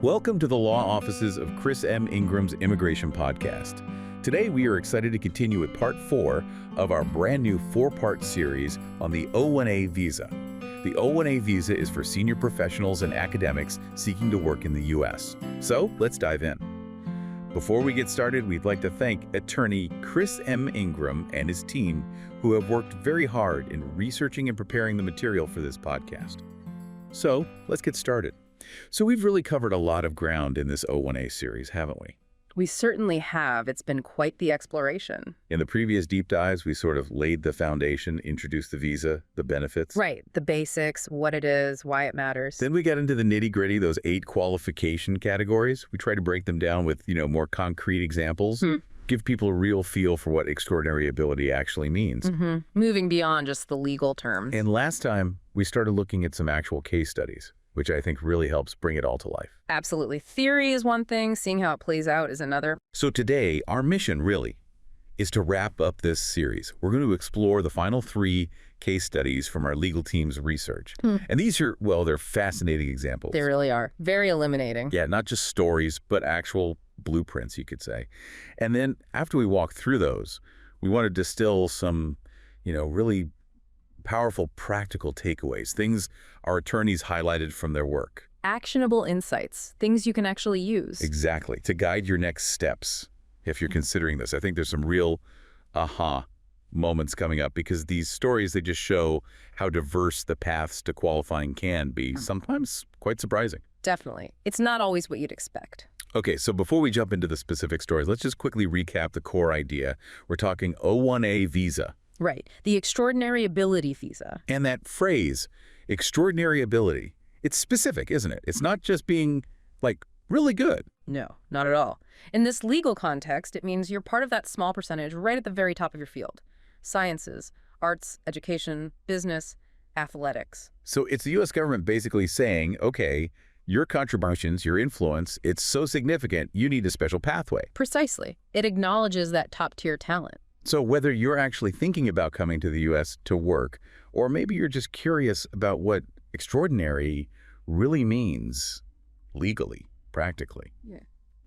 Welcome to the law offices of Chris M. Ingram's Immigration Podcast. Today we are excited to continue with part 4 of our brand new 4-part series on the O-1A visa. The O-1A visa is for senior professionals and academics seeking to work in the U.S. So let's dive in. Before we get started, we'd like to thank attorney Chris M. Ingram and his team who have worked very hard in researching and preparing the material for this podcast. So let's get started. So we've really covered a lot of ground in this O-1A series, haven't we? We certainly have. It's been quite the exploration. In the previous deep dives, we sort of laid the foundation, introduced the visa, the benefits. Right. The basics, what it is, why it matters. Then we got into the nitty-gritty, those 8 qualification categories. We try to break them down with, more concrete examples. Give people a real feel for what extraordinary ability actually means. Moving beyond just the legal terms. And last time, we started looking at some actual case studies, which I think really helps bring it all to life. Absolutely. Theory is one thing, seeing how it plays out is another. So today, our mission really is to wrap up this series. We're going to explore the final 3 case studies from our legal team's research. And these are, they're fascinating examples. They really are. Very illuminating. Yeah, not just stories, but actual blueprints, you could say. And then after we walk through those, we want to distill some, really powerful practical takeaways, things our attorneys highlighted from their work. Actionable insights, things you can actually use. Exactly, to guide your next steps if you're considering this. I think there's some real aha moments coming up because these stories, they just show how diverse the paths to qualifying can be, sometimes quite surprising. Definitely. It's not always what you'd expect. Okay, so before we jump into the specific stories, let's just quickly recap the core idea. We're talking O-1A visa. Right. The extraordinary ability visa. And that phrase, extraordinary ability, it's specific, isn't it? It's not just being, really good. No, not at all. In this legal context, it means you're part of that small percentage right at the very top of your field. Sciences, arts, education, business, athletics. So it's the U.S. government basically saying, okay, your contributions, your influence, it's so significant, you need a special pathway. Precisely. It acknowledges that top-tier talent. So whether you're actually thinking about coming to the U.S. to work, or maybe you're just curious about what extraordinary really means legally, practically,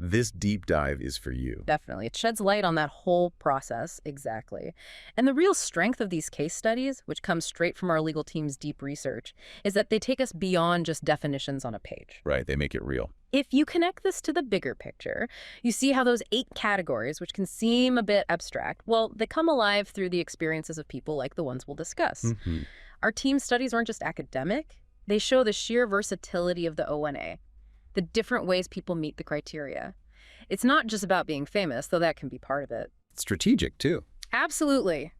this deep dive is for you. Definitely. It sheds light on that whole process, exactly. And the real strength of these case studies, which comes straight from our legal team's deep research, is that they take us beyond just definitions on a page. Right, they make it real. If you connect this to the bigger picture, you see how those 8 categories, which can seem a bit abstract, they come alive through the experiences of people like the ones we'll discuss. Our team studies aren't just academic. They show the sheer versatility of the O-1A, the different ways people meet the criteria. It's not just about being famous, though that can be part of it. It's strategic, too. Absolutely.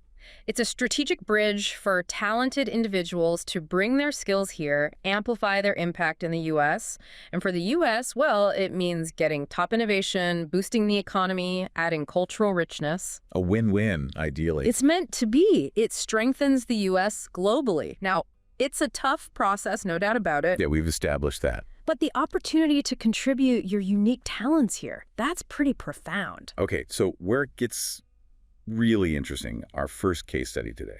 It's a strategic bridge for talented individuals to bring their skills here, amplify their impact in the U.S. And for the U.S., it means getting top innovation, boosting the economy, adding cultural richness. A win-win, ideally. It's meant to be. It strengthens the U.S. globally. Now, it's a tough process, no doubt about it. Yeah, we've established that. But the opportunity to contribute your unique talents here, that's pretty profound. Okay, so where it gets really interesting, our first case study today.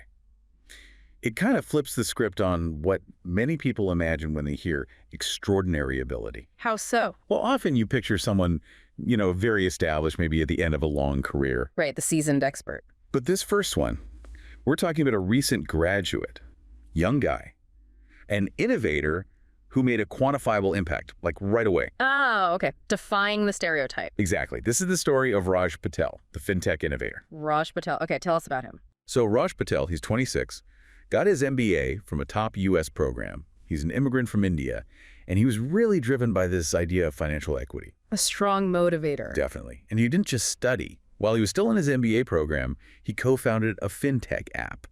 It kind of flips the script on what many people imagine when they hear extraordinary ability. How so? Well, often you picture someone, very established, maybe at the end of a long career. Right, the seasoned expert. But this first one, we're talking about a recent graduate, young guy, an innovator who made a quantifiable impact, right away. Oh, okay. Defying the stereotype. Exactly. This is the story of Raj Patel, the fintech innovator. Raj Patel. Okay, tell us about him. So Raj Patel, he's 26, got his MBA from a top U.S. program. He's an immigrant from India, and he was really driven by this idea of financial equity. A strong motivator. Definitely. And he didn't just study. While he was still in his MBA program, he co-founded a fintech app.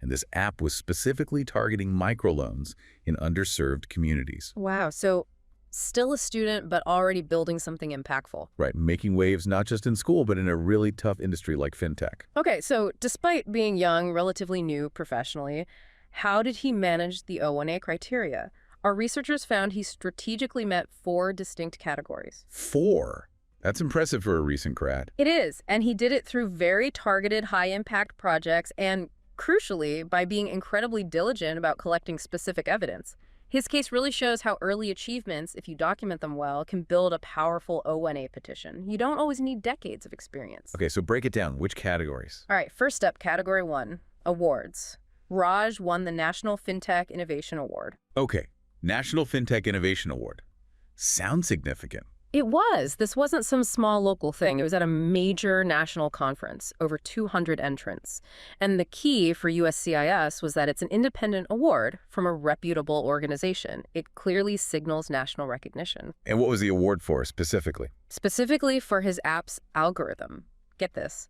And this app was specifically targeting microloans in underserved communities. Wow, so still a student, but already building something impactful. Right, making waves not just in school, but in a really tough industry like fintech. Okay, so despite being young, relatively new professionally, how did he manage the O-1A criteria? Our researchers found he strategically met 4 distinct categories. 4? That's impressive for a recent grad. It is, and he did it through very targeted, high-impact projects and crucially, by being incredibly diligent about collecting specific evidence. His case really shows how early achievements, if you document them well, can build a powerful O1A petition. You don't always need decades of experience. Okay, so break it down. Which categories? All right, first up, Category 1, awards. Raj won the National FinTech Innovation Award. Okay, National FinTech Innovation Award. Sounds significant. It was. This wasn't some small local thing. It was at a major national conference, over 200 entrants. And the key for USCIS was that it's an independent award from a reputable organization. It clearly signals national recognition. And what was the award for specifically? Specifically for his app's algorithm. Get this.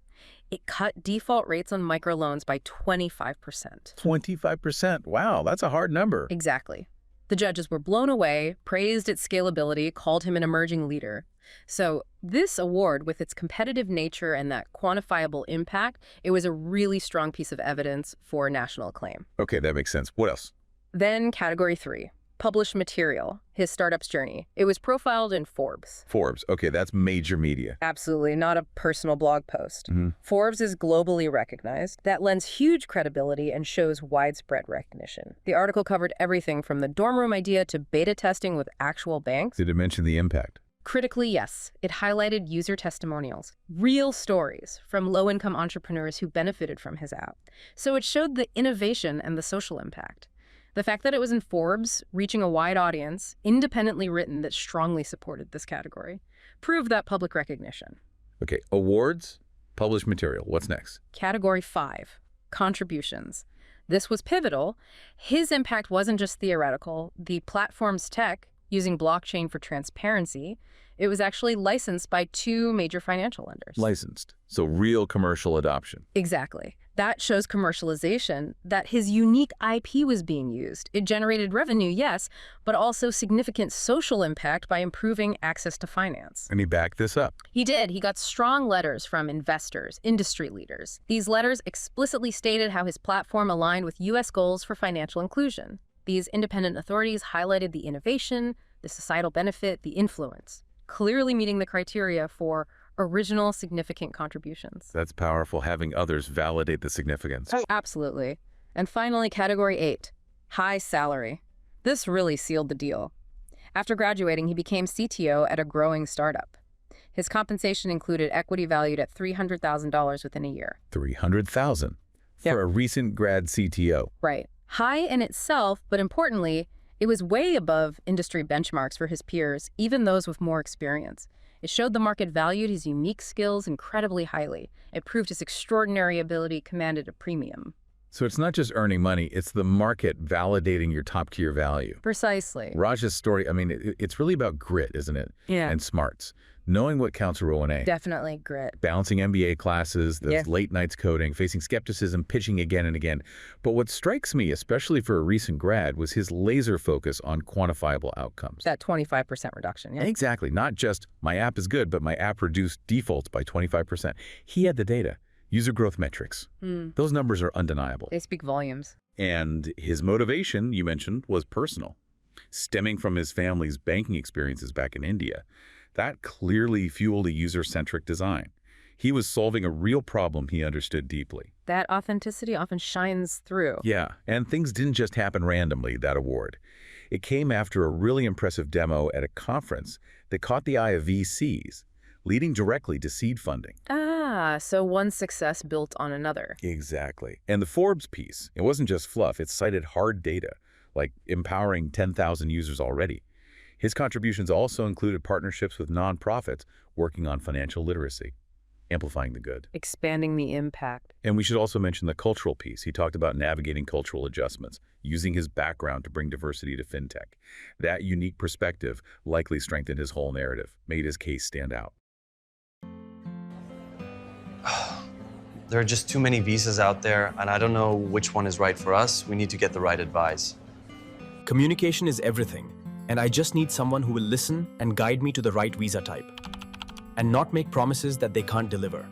It cut default rates on microloans by 25%. 25%. Wow, that's a hard number. Exactly. The judges were blown away, praised its scalability, called him an emerging leader. So this award, with its competitive nature and that quantifiable impact, it was a really strong piece of evidence for national acclaim. Okay, that makes sense. What else? Then Category 3, published material, his startup's journey. It was profiled in Forbes. Forbes. Okay, that's major media. Absolutely, not a personal blog post. Mm-hmm. Forbes is globally recognized. That lends huge credibility and shows widespread recognition. The article covered everything from the dorm room idea to beta testing with actual banks. Did it mention the impact? Critically, yes. It highlighted user testimonials, real stories from low-income entrepreneurs who benefited from his app. So it showed the innovation and the social impact. The fact that it was in Forbes, reaching a wide audience, independently written that strongly supported this category, proved that public recognition. Okay, awards, published material. What's next? Category 5, contributions. This was pivotal. His impact wasn't just theoretical. The platform's tech, using blockchain for transparency, it was actually licensed by 2 major financial lenders. Licensed. So real commercial adoption. Exactly. That shows commercialization, that his unique IP was being used. It generated revenue, yes, but also significant social impact by improving access to finance. And he backed this up. He did. He got strong letters from investors, industry leaders. These letters explicitly stated how his platform aligned with U.S. goals for financial inclusion. These independent authorities highlighted the innovation, the societal benefit, the influence, clearly meeting the criteria for original significant contributions. That's powerful, having others validate the significance. Absolutely. And finally, Category 8, high salary. This really sealed the deal. After graduating, he became CTO at a growing startup. His compensation included equity valued at $300,000 within a year. $300,000 for a recent grad CTO. Right. High in itself, but importantly, it was way above industry benchmarks for his peers, even those with more experience. It showed the market valued his unique skills incredibly highly. It proved his extraordinary ability commanded a premium. So it's not just earning money, it's the market validating your top-tier value. Precisely. Raj's story, I mean, it's really about grit, isn't it? Yeah. And smarts. Knowing what counts for O&A. Definitely grit. Balancing MBA classes, those late nights coding, facing skepticism, pitching again and again. But what strikes me, especially for a recent grad, was his laser focus on quantifiable outcomes. That 25% reduction, yeah. Exactly. Not just, my app is good, but my app reduced defaults by 25%. He had the data. User growth metrics. Those numbers are undeniable. They speak volumes. And his motivation, you mentioned, was personal, stemming from his family's banking experiences back in India. That clearly fueled a user-centric design. He was solving a real problem he understood deeply. That authenticity often shines through. Yeah, and things didn't just happen randomly, that award. It came after a really impressive demo at a conference that caught the eye of VCs, leading directly to seed funding. So one success built on another. Exactly. And the Forbes piece, it wasn't just fluff. It cited hard data, like empowering 10,000 users already. His contributions also included partnerships with nonprofits working on financial literacy, amplifying the good. Expanding the impact. And we should also mention the cultural piece. He talked about navigating cultural adjustments, using his background to bring diversity to fintech. That unique perspective likely strengthened his whole narrative, made his case stand out. There are just too many visas out there, and I don't know which one is right for us. We need to get the right advice. Communication is everything, and I just need someone who will listen and guide me to the right visa type, and not make promises that they can't deliver.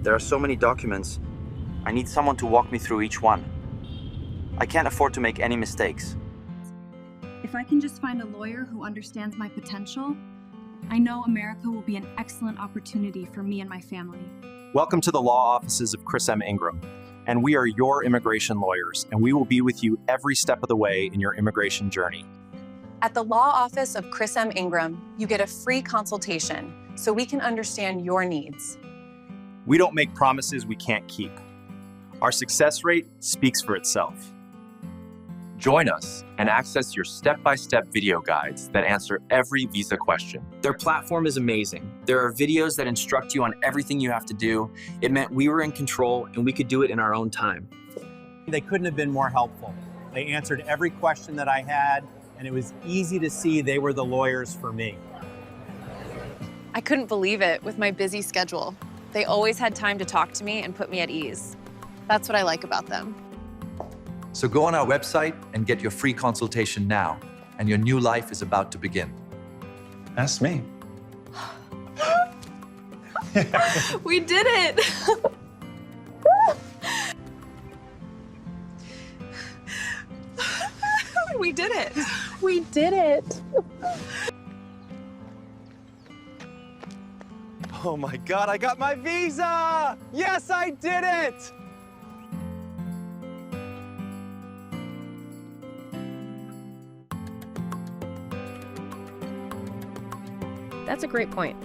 There are so many documents. I need someone to walk me through each one. I can't afford to make any mistakes. If I can just find a lawyer who understands my potential, I know America will be an excellent opportunity for me and my family. Welcome to the law offices of Chris M. Ingram. and we are your immigration lawyers, and we will be with you every step of the way in your immigration journey. At the law office of Chris M. Ingram, you get a free consultation so we can understand your needs. We don't make promises we can't keep. Our success rate speaks for itself. Join us and access your step-by-step video guides that answer every visa question. Their platform is amazing. There are videos that instruct you on everything you have to do. It meant we were in control and we could do it in our own time. They couldn't have been more helpful. They answered every question that I had, and it was easy to see they were the lawyers for me. I couldn't believe it with my busy schedule. They always had time to talk to me and put me at ease. That's what I like about them. So go on our website and get your free consultation now, and your new life is about to begin. Ask me. We did it! We did it! We did it! Oh my God, I got my visa! Yes, I did it! That's a great point.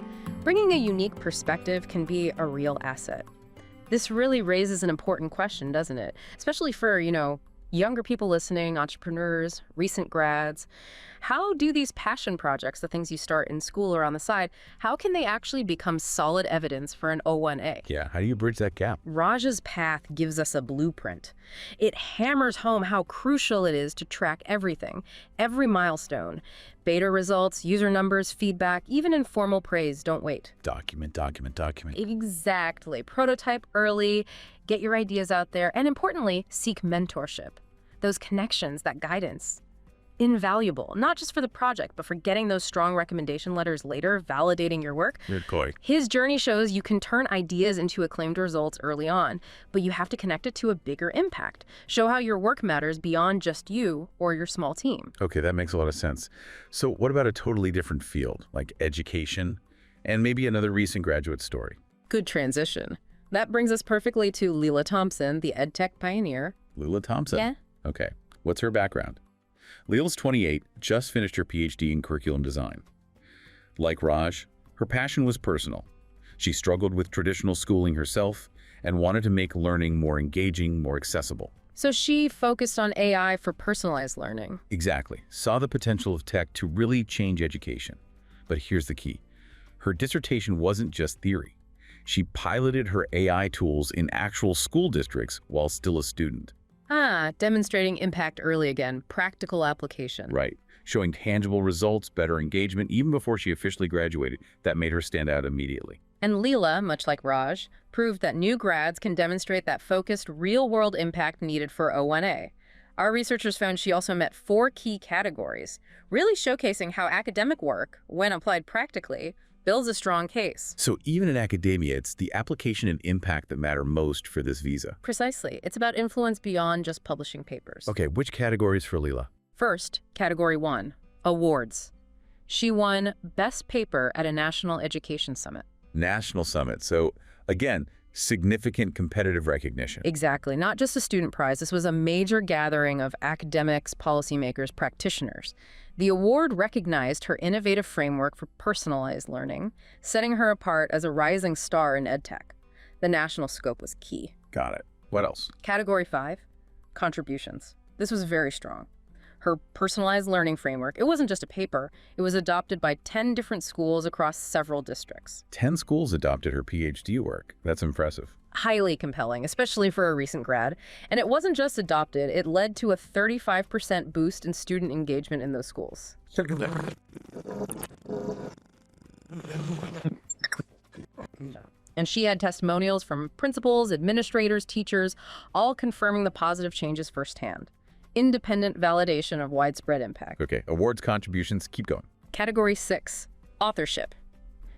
Bringing a unique perspective can be a real asset. This really raises an important question, doesn't it? Especially for, younger people listening, entrepreneurs, recent grads. How do these passion projects, the things you start in school or on the side, how can they actually become solid evidence for an O1A? Yeah, how do you bridge that gap? Raj's path gives us a blueprint. It hammers home how crucial it is to track everything, every milestone. Beta results, user numbers, feedback, even informal praise, don't wait. Document, document, document. Exactly. Prototype early, get your ideas out there, and importantly, seek mentorship. Those connections, that guidance. Invaluable, not just for the project, but for getting those strong recommendation letters later, validating your work. Weird coy. His journey shows you can turn ideas into acclaimed results early on, but you have to connect it to a bigger impact. Show how your work matters beyond just you or your small team. Okay, that makes a lot of sense. So what about a totally different field, like education, and maybe another recent graduate story? Good transition. That brings us perfectly to Lila Thompson, the edtech pioneer. Lila Thompson? Yeah. Okay, what's her background? Lila's 28, just finished her PhD in curriculum design. Like Raj, her passion was personal. She struggled with traditional schooling herself and wanted to make learning more engaging, more accessible. So she focused on AI for personalized learning. Exactly. Saw the potential of tech to really change education. But here's the key. Her dissertation wasn't just theory. She piloted her AI tools in actual school districts while still a student. Demonstrating impact early again, practical application. Right. Showing tangible results, better engagement, even before she officially graduated. That made her stand out immediately. And Lila, much like Raj, proved that new grads can demonstrate that focused, real-world impact needed for O1A. Our researchers found she also met 4 key categories, really showcasing how academic work, when applied practically, builds a strong case. So even in academia, it's the application and impact that matter most for this visa. Precisely. It's about influence beyond just publishing papers. Okay, which categories for Lila? First, Category 1, Awards. She won Best Paper at a National Education Summit. National Summit. So again, significant competitive recognition. Exactly. Not just a student prize. This was a major gathering of academics, policymakers, practitioners. The award recognized her innovative framework for personalized learning, setting her apart as a rising star in edtech. The national scope was key. Got it. What else? Category 5, Contributions. This was very strong. Her personalized learning framework, it wasn't just a paper, it was adopted by 10 different schools across several districts. 10 schools adopted her PhD work. That's impressive. Highly compelling, especially for a recent grad. And it wasn't just adopted, it led to a 35% boost in student engagement in those schools. And she had testimonials from principals, administrators, teachers, all confirming the positive changes firsthand. Independent validation of widespread impact. Okay, awards, contributions, keep going. Category 6, Authorship.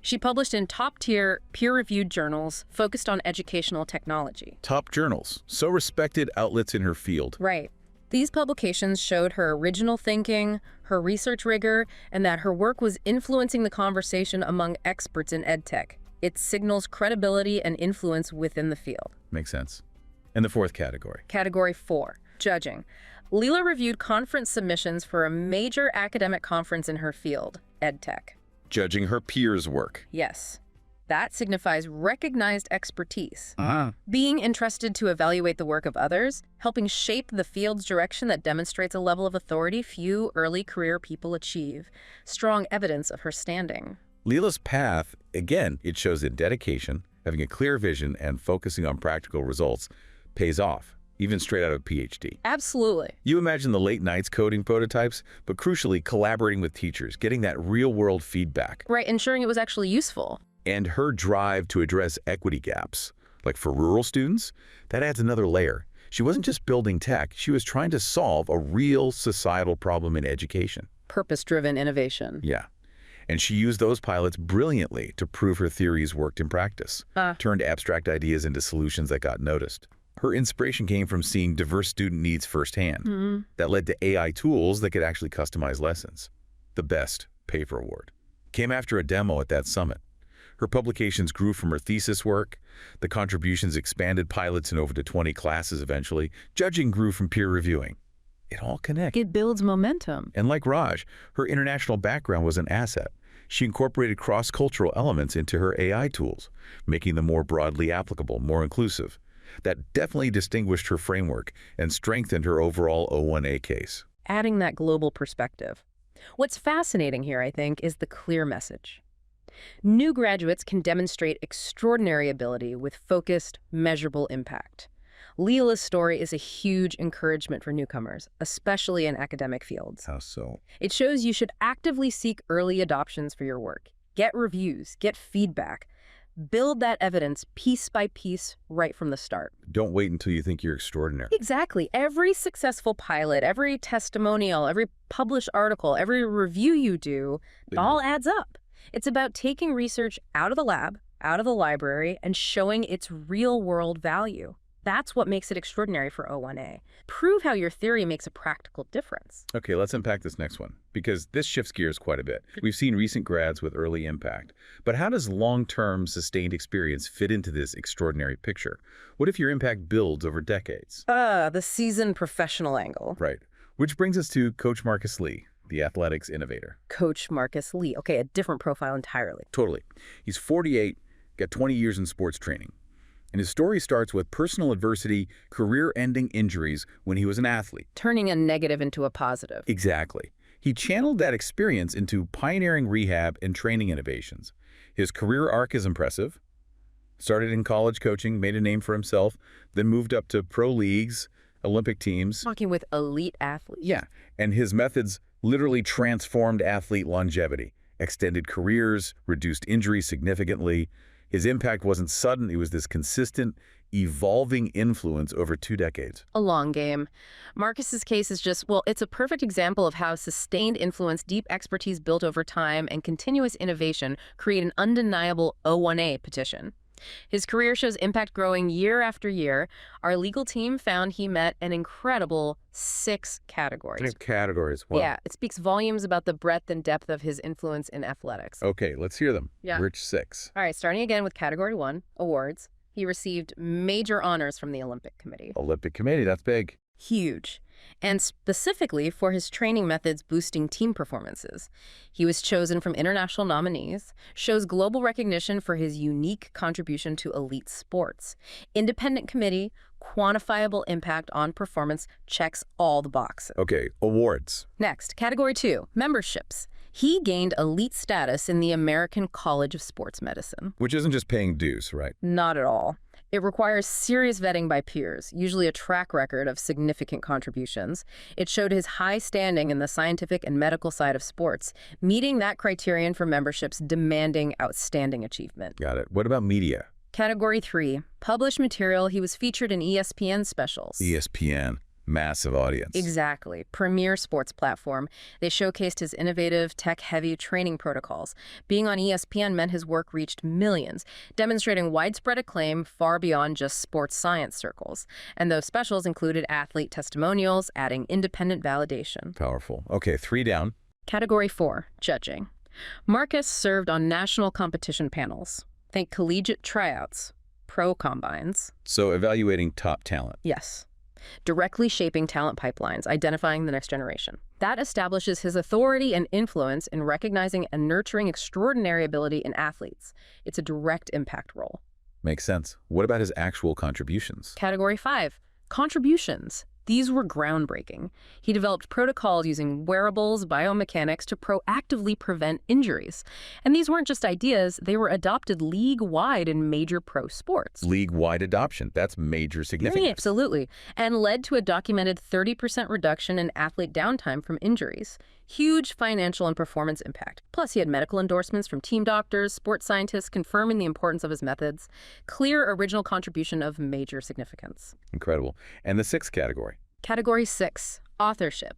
She published in top-tier, peer-reviewed journals focused on educational technology. Top journals, so respected outlets in her field. Right. These publications showed her original thinking, her research rigor, and that her work was influencing the conversation among experts in edtech. It signals credibility and influence within the field. Makes sense. And the fourth category? Category 4, judging. Lila reviewed conference submissions for a major academic conference in her field, edtech. Judging her peers' work. Yes. That signifies recognized expertise. Being entrusted to evaluate the work of others, helping shape the field's direction that demonstrates a level of authority few early career people achieve. Strong evidence of her standing. Lila's path, again, it shows that dedication, having a clear vision, and focusing on practical results pays off, even straight out of a PhD. Absolutely. You imagine the late nights coding prototypes, but crucially collaborating with teachers, getting that real-world feedback. Right, ensuring it was actually useful. And her drive to address equity gaps. Like for rural students, that adds another layer. She wasn't just building tech, she was trying to solve a real societal problem in education. Purpose-driven innovation. Yeah. And she used those pilots brilliantly to prove her theories worked in practice. Turned abstract ideas into solutions that got noticed. Her inspiration came from seeing diverse student needs firsthand. That led to AI tools that could actually customize lessons. The best paper award came after a demo at that summit. Her publications grew from her thesis work. The contributions expanded pilots in over to 20 classes eventually. Judging grew from peer reviewing. It all connects. It builds momentum. And like Raj, her international background was an asset. She incorporated cross-cultural elements into her AI tools, making them more broadly applicable, more inclusive. That definitely distinguished her framework and strengthened her overall O1A case. Adding that global perspective. What's fascinating here, I think, is the clear message. New graduates can demonstrate extraordinary ability with focused, measurable impact. Lila's story is a huge encouragement for newcomers, especially in academic fields. How so? It shows you should actively seek early adoptions for your work. Get reviews, get feedback. Build that evidence piece by piece right from the start. Don't wait until you think you're extraordinary. Exactly. Every successful pilot, every testimonial, every published article, every review you do, it all adds up. It's about taking research out of the lab, out of the library, and showing its real-world value. That's what makes it extraordinary for O1A. Prove how your theory makes a practical difference. Okay, let's unpack this next one, because this shifts gears quite a bit. We've seen recent grads with early impact, but how does long-term sustained experience fit into this extraordinary picture? What if your impact builds over decades? The seasoned professional angle. Right, which brings us to Coach Marcus Lee, the athletics innovator. Coach Marcus Lee. Okay, a different profile entirely. Totally. He's 48, got 20 years in sports training. And his story starts with personal adversity, career-ending injuries when he was an athlete. Turning a negative into a positive. Exactly. He channeled that experience into pioneering rehab and training innovations. His career arc is impressive. Started in college coaching, made a name for himself, then moved up to pro leagues, Olympic teams. Talking with elite athletes. Yeah, and his methods literally transformed athlete longevity, extended careers, reduced injuries significantly. His impact wasn't sudden, it was this consistent, evolving influence over 2 decades. A long game. Marcus's case is just, well, it's a perfect example of how sustained influence, deep expertise built over time, and continuous innovation create an undeniable O1A petition. His career shows impact growing year after year. Our legal team found he met an incredible 6 categories. 6 categories, wow. Yeah, it speaks volumes about the breadth and depth of his influence in athletics. Okay, let's hear them. Yeah. Which 6? All right, starting again with Category 1, awards. He received major honors from the Olympic Committee. Olympic Committee, that's big. Huge. And specifically for his training methods boosting team performances. He was chosen from international nominees, shows global recognition for his unique contribution to elite sports. Independent committee, quantifiable impact on performance, checks all the boxes. Okay, awards. Next, Category 2, memberships. He gained elite status in the American College of Sports Medicine. Which isn't just paying dues, right? Not at all. It requires serious vetting by peers, usually a track record of significant contributions. It showed his high standing in the scientific and medical side of sports, meeting that criterion for memberships demanding outstanding achievement. Got it. What about media? Category 3, published material. He was featured in ESPN specials. ESPN. Massive audience. Exactly. Premier sports platform. They showcased his innovative, tech-heavy training protocols. Being on ESPN meant his work reached millions, demonstrating widespread acclaim far beyond just sports science circles. And those specials included athlete testimonials, adding independent validation. Powerful. Okay, 3 down. Category 4, judging. Marcus served on national competition panels. Think collegiate tryouts, pro combines. So evaluating top talent. Yes. Directly shaping talent pipelines, identifying the next generation. That establishes his authority and influence in recognizing and nurturing extraordinary ability in athletes. It's a direct impact role. Makes sense. What about his actual contributions? Category 5, contributions. These were groundbreaking. He developed protocols using wearables, biomechanics to proactively prevent injuries. And these weren't just ideas, they were adopted league-wide in major pro sports. League-wide adoption. That's major significance. Yeah, absolutely. And led to a documented 30% reduction in athlete downtime from injuries. Huge financial and performance impact. Plus, he had medical endorsements from team doctors, sports scientists confirming the importance of his methods. Clear original contribution of major significance. Incredible. And the 6th category? Category 6, authorship.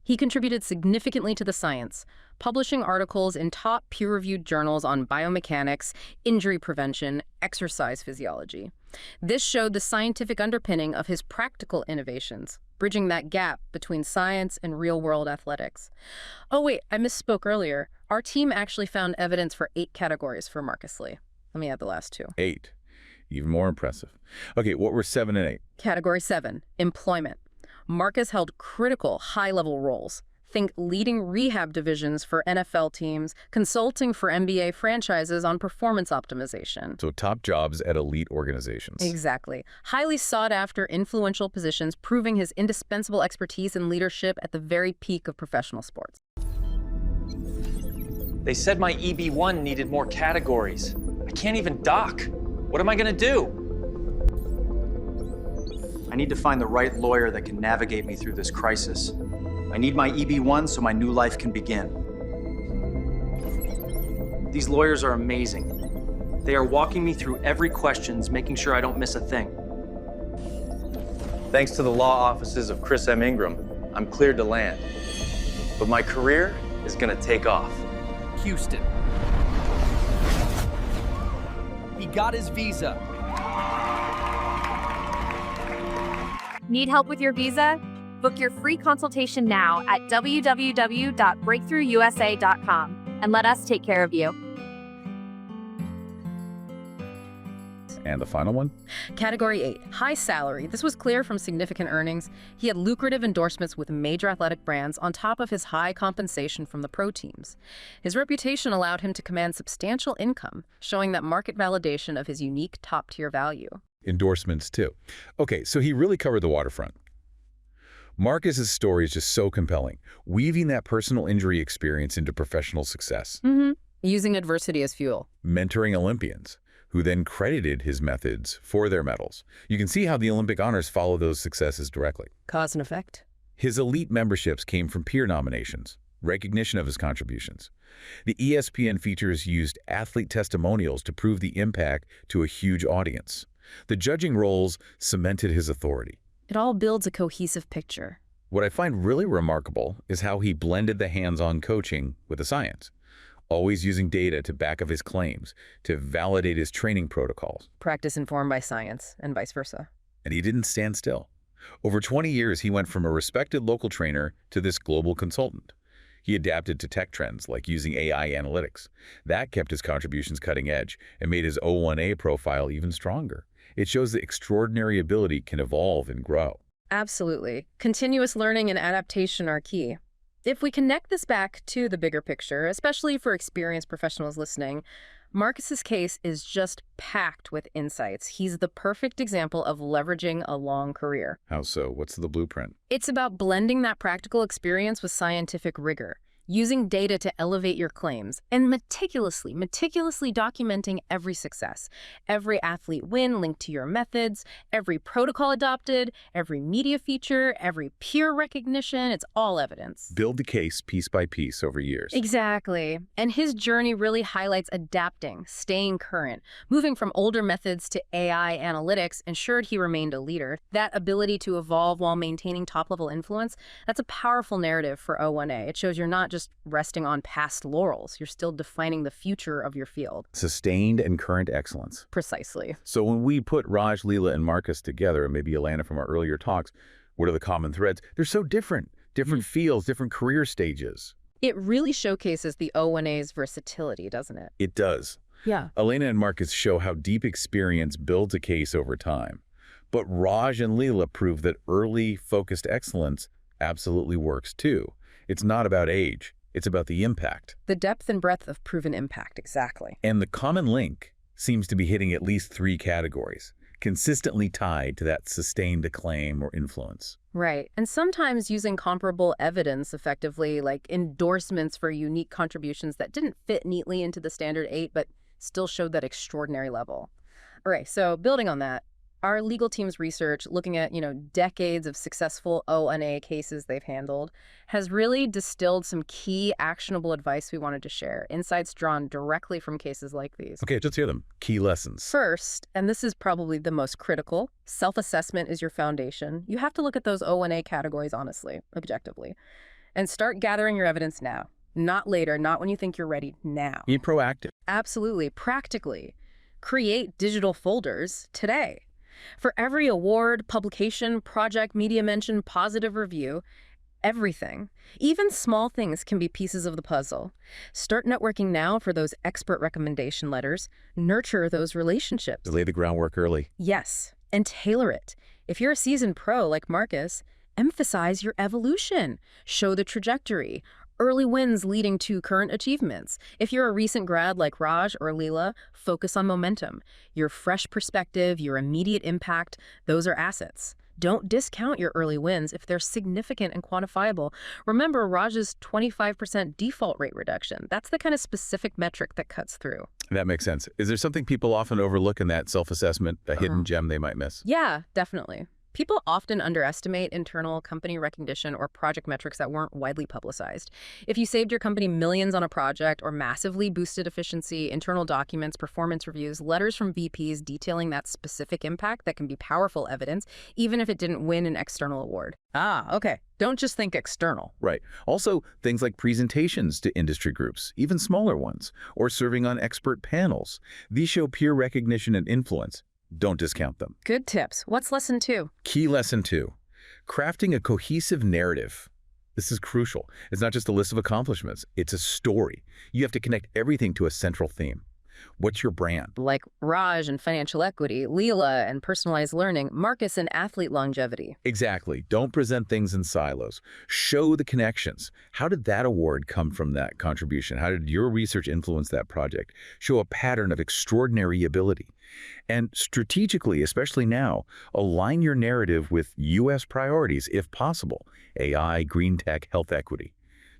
He contributed significantly to the science, publishing articles in top peer-reviewed journals on biomechanics, injury prevention, exercise physiology. This showed the scientific underpinning of his practical innovations, bridging that gap between science and real-world athletics. Oh wait, I misspoke earlier. Our team actually found evidence for 8 categories for Marcus Lee. Let me add the last 2. 8. Even more impressive. Okay, what were 7 and 8? Category 7, employment. Marcus held critical high-level roles. Think leading rehab divisions for NFL teams, consulting for NBA franchises on performance optimization. So top jobs at elite organizations. Exactly. Highly sought-after, influential positions, proving his indispensable expertise and leadership at the very peak of professional sports. They said my EB1 needed more categories. I can't even dock. What am I gonna do? I need to find the right lawyer that can navigate me through this crisis. I need my EB1 so my new life can begin. These lawyers are amazing. They are walking me through every questions, making sure I don't miss a thing. Thanks to the law offices of Chris M. Ingram, I'm cleared to land. But my career is gonna take off. Houston. He got his visa. Need help with your visa? Book your free consultation now at www.breakthroughusa.com and let us take care of you. And the final one? Category 8, high salary. This was clear from significant earnings. He had lucrative endorsements with major athletic brands on top of his high compensation from the pro teams. His reputation allowed him to command substantial income, showing that market validation of his unique top-tier value. Endorsements, too. Okay, so he really covered the waterfront. Marcus's story is just so compelling, weaving that personal injury experience into professional success. Using adversity as fuel. Mentoring Olympians, who then credited his methods for their medals. You can see how the Olympic honors follow those successes directly. Cause and effect. His elite memberships came from peer nominations, recognition of his contributions. The ESPN features used athlete testimonials to prove the impact to a huge audience. The judging roles cemented his authority. It all builds a cohesive picture. What I find really remarkable is how he blended the hands-on coaching with the science, always using data to back up his claims, to validate his training protocols. Practice informed by science, and vice versa. And he didn't stand still. Over 20 years, he went from a respected local trainer to this global consultant. He adapted to tech trends like using AI analytics. That kept his contributions cutting edge and made his O1A profile even stronger. It shows that extraordinary ability can evolve and grow. Absolutely. Continuous learning and adaptation are key. If we connect this back to the bigger picture, especially for experienced professionals listening, Marcus's case is just packed with insights. He's the perfect example of leveraging a long career. How so? What's the blueprint? It's about blending that practical experience with scientific rigor, using data to elevate your claims, and meticulously documenting every success, every athlete win linked to your methods, every protocol adopted, every media feature, every peer recognition. It's all evidence. Build the case piece by piece over years. Exactly. And his journey really highlights adapting, staying current. Moving from older methods to AI analytics ensured he remained a leader. That ability to evolve while maintaining top-level influence, that's a powerful narrative for O1A. It shows you're not just resting on past laurels. You're still defining the future of your field. Sustained and current excellence. Precisely. So when we put Raj, Lila, and Marcus together, and maybe Alana from our earlier talks, what are the common threads? They're so different. Different fields, different career stages. It really showcases the O1A's versatility, doesn't it? It does. Yeah. Elena and Marcus show how deep experience builds a case over time. But Raj and Lila prove that early, focused excellence absolutely works too. It's not about age. It's about the impact. The depth and breadth of proven impact, exactly. And the common link seems to be hitting at least 3 categories, consistently tied to that sustained acclaim or influence. Right. And sometimes using comparable evidence effectively, like endorsements for unique contributions that didn't fit neatly into the standard 8, but still showed that extraordinary level. All right, so building on that, our legal team's research, looking at, decades of successful O&A cases they've handled, has really distilled some key actionable advice we wanted to share, insights drawn directly from cases like these. Okay, let's hear them. Key lessons. First, and this is probably the most critical, self-assessment is your foundation. You have to look at those O&A categories honestly, objectively, and start gathering your evidence now. Not later, not when you think you're ready, now. Be proactive. Absolutely, practically. Create digital folders today. For every award, publication, project, media mention, positive review, everything. Even small things can be pieces of the puzzle. Start networking now for those expert recommendation letters. Nurture those relationships. Lay the groundwork early. Yes, and tailor it. If you're a seasoned pro like Marcus, emphasize your evolution. Show the trajectory. Early wins leading to current achievements. If you're a recent grad like Raj or Lila, focus on momentum. Your fresh perspective, your immediate impact, those are assets. Don't discount your early wins if they're significant and quantifiable. Remember Raj's 25% default rate reduction. That's the kind of specific metric that cuts through. That makes sense. Is there something people often overlook in that self-assessment, a hidden gem they might miss? Yeah, definitely. People often underestimate internal company recognition or project metrics that weren't widely publicized. If you saved your company millions on a project or massively boosted efficiency, internal documents, performance reviews, letters from VPs detailing that specific impact, that can be powerful evidence, even if it didn't win an external award. Ah, okay. Don't just think external. Right. Also, things like presentations to industry groups, even smaller ones, or serving on expert panels. These show peer recognition and influence. Don't discount them. Good tips. What's lesson 2? Key lesson 2, crafting a cohesive narrative. This is crucial. It's not just a list of accomplishments. It's a story. You have to connect everything to a central theme. What's your brand? Like Raj and financial equity, Lila and personalized learning, Marcus and athlete longevity. Exactly. Don't present things in silos. Show the connections. How did that award come from that contribution? How did your research influence that project? Show a pattern of extraordinary ability. And strategically, especially now, align your narrative with U.S. priorities, if possible. AI, green tech, health equity.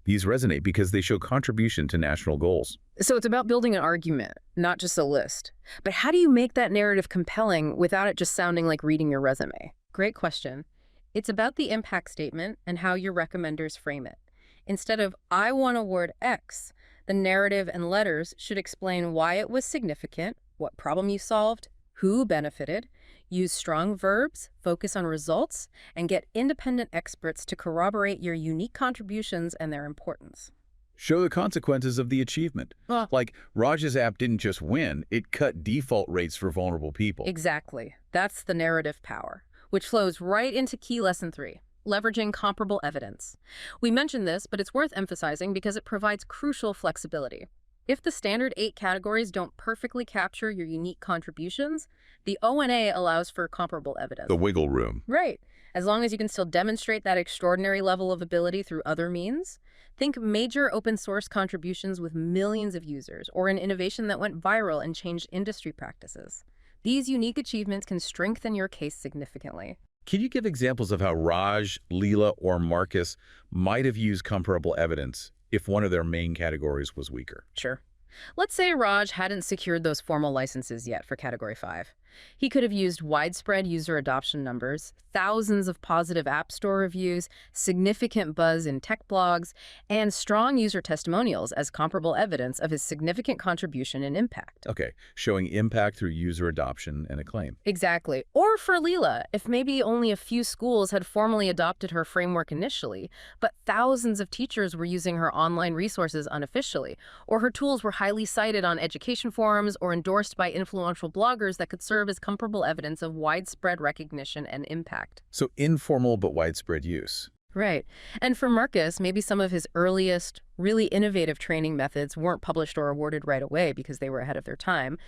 These resonate because they show contribution to national goals. So it's about building an argument, not just a list. But how do you make that narrative compelling without it just sounding like reading your resume? Great question. It's about the impact statement and how your recommenders frame it. Instead of, I won award X, the narrative and letters should explain why it was significant, what problem you solved, who benefited. Use strong verbs, focus on results, and get independent experts to corroborate your unique contributions and their importance. Show the consequences of the achievement. Like Raj's app didn't just win, it cut default rates for vulnerable people. Exactly. That's the narrative power, which flows right into key lesson 3, leveraging comparable evidence. We mentioned this, but it's worth emphasizing because it provides crucial flexibility. If the standard 8 categories don't perfectly capture your unique contributions, the O&A allows for comparable evidence. The wiggle room. Right. As long as you can still demonstrate that extraordinary level of ability through other means. Think major open source contributions with millions of users, or an innovation that went viral and changed industry practices. These unique achievements can strengthen your case significantly. Can you give examples of how Raj, Lila, or Marcus might have used comparable evidence if one of their main categories was weaker? Sure. Let's say Raj hadn't secured those formal licenses yet for Category 5. He could have used widespread user adoption numbers, thousands of positive App Store reviews, significant buzz in tech blogs, and strong user testimonials as comparable evidence of his significant contribution and impact. Okay, showing impact through user adoption and acclaim. Exactly. Or for Lila, if maybe only a few schools had formally adopted her framework initially, but thousands of teachers were using her online resources unofficially, or her tools were highly cited on education forums or endorsed by influential bloggers that could serve as comparable evidence of widespread recognition and impact. So informal but widespread use. Right. And for Marcus, maybe some of his earliest, really innovative training methods weren't published or awarded right away because they were ahead of their time.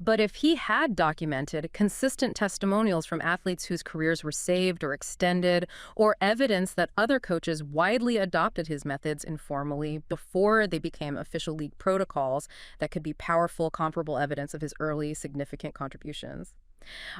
But if he had documented consistent testimonials from athletes whose careers were saved or extended, or evidence that other coaches widely adopted his methods informally before they became official league protocols, that could be powerful, comparable evidence of his early, significant contributions.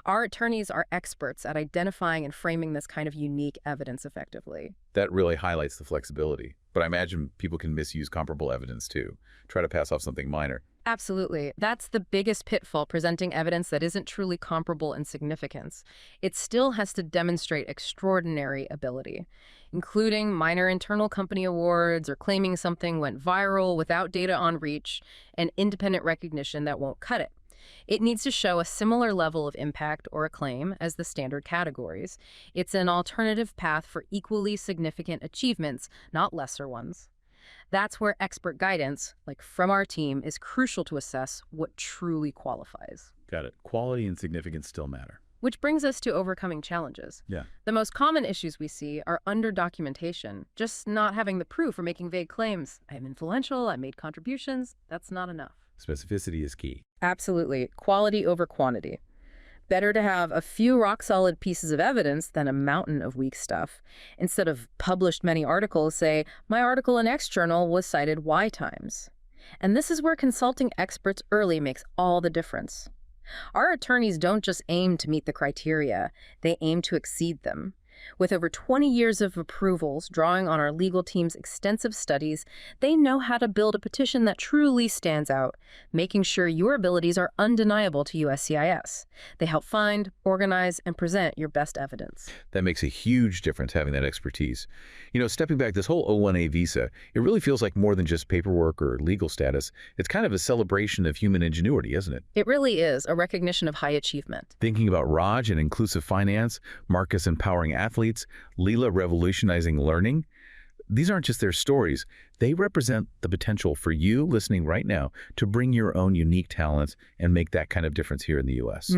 Our attorneys are experts at identifying and framing this kind of unique evidence effectively. That really highlights the flexibility. But I imagine people can misuse comparable evidence too, try to pass off something minor. Absolutely. That's the biggest pitfall, presenting evidence that isn't truly comparable in significance. It still has to demonstrate extraordinary ability, including minor internal company awards or claiming something went viral without data on reach and independent recognition that won't cut it. It needs to show a similar level of impact or acclaim as the standard categories. It's an alternative path for equally significant achievements, not lesser ones. That's where expert guidance, like from our team, is crucial to assess what truly qualifies. Got it. Quality and significance still matter. Which brings us to overcoming challenges. Yeah. The most common issues we see are under-documentation, just not having the proof or making vague claims. I'm influential, I made contributions. That's not enough. Specificity is key. Absolutely. Quality over quantity. Better to have a few rock-solid pieces of evidence than a mountain of weak stuff. Instead of published many articles, say, my article in X journal was cited Y times. And this is where consulting experts early makes all the difference. Our attorneys don't just aim to meet the criteria, they aim to exceed them. With over 20 years of approvals, drawing on our legal team's extensive studies, they know how to build a petition that truly stands out, making sure your abilities are undeniable to USCIS. They help find, organize, and present your best evidence. That makes a huge difference, having that expertise. You know, stepping back, this whole O1A visa, it really feels like more than just paperwork or legal status. It's kind of a celebration of human ingenuity, isn't it? It really is a recognition of high achievement. Thinking about Raj and inclusive finance, Marcus empowering athletes, Lila revolutionizing learning. These aren't just their stories. They represent the potential for you listening right now to bring your own unique talents and make that kind of difference here in the U.S.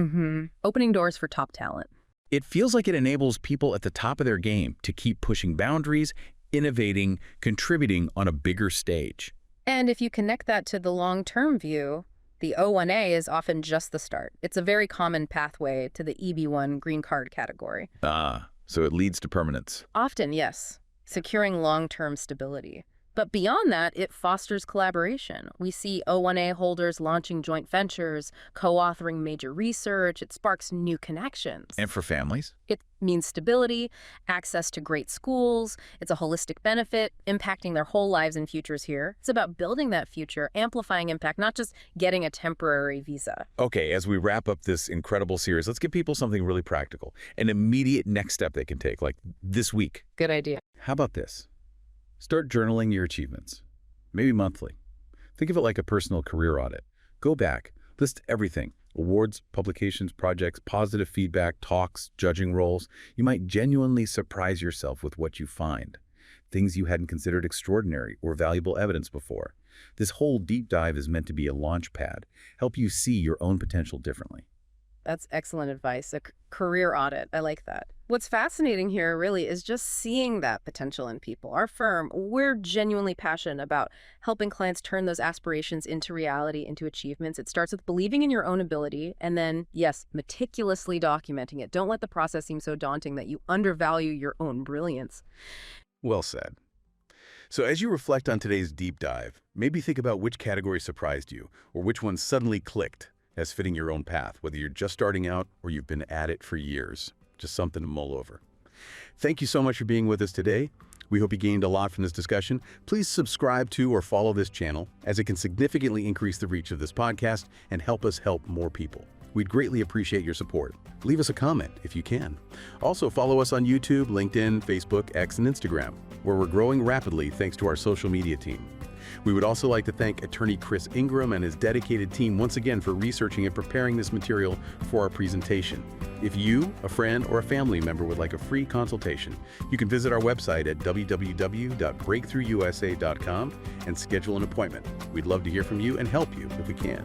Opening doors for top talent. It feels like it enables people at the top of their game to keep pushing boundaries, innovating, contributing on a bigger stage. And if you connect that to the long-term view, the O1A is often just the start. It's a very common pathway to the EB1 green card category. So it leads to permanence. Often, yes, securing long-term stability. But beyond that, it fosters collaboration. We see O1A holders launching joint ventures, co-authoring major research. It sparks new connections. And for families? It means stability, access to great schools. It's a holistic benefit, impacting their whole lives and futures here. It's about building that future, amplifying impact, not just getting a temporary visa. Okay, as we wrap up this incredible series, let's give people something really practical, an immediate next step they can take, like this week. Good idea. How about this? Start journaling your achievements, maybe monthly. Think of it like a personal career audit. Go back, list everything: awards, publications, projects, positive feedback, talks, judging roles. You might genuinely surprise yourself with what you find. Things you hadn't considered extraordinary or valuable evidence before. This whole deep dive is meant to be a launch pad, help you see your own potential differently. That's excellent advice. A career audit. I like that. What's fascinating here really is just seeing that potential in people. Our firm, we're genuinely passionate about helping clients turn those aspirations into reality, into achievements. It starts with believing in your own ability and then, yes, meticulously documenting it. Don't let the process seem so daunting that you undervalue your own brilliance. Well said. So as you reflect on today's deep dive, maybe think about which category surprised you or which one suddenly clicked as fitting your own path, whether you're just starting out or you've been at it for years. Just something to mull over. Thank you so much for being with us today. We hope you gained a lot from this discussion. Please subscribe to or follow this channel, as it can significantly increase the reach of this podcast and help us help more people. We'd greatly appreciate your support. Leave us a comment if you can. Also, follow us on YouTube, LinkedIn, Facebook, X, and Instagram, where we're growing rapidly thanks to our social media team. We would also like to thank attorney Chris Ingram and his dedicated team once again for researching and preparing this material for our presentation. If you, a friend, or a family member would like a free consultation, you can visit our website at www.breakthroughusa.com and schedule an appointment. We'd love to hear from you and help you if we can.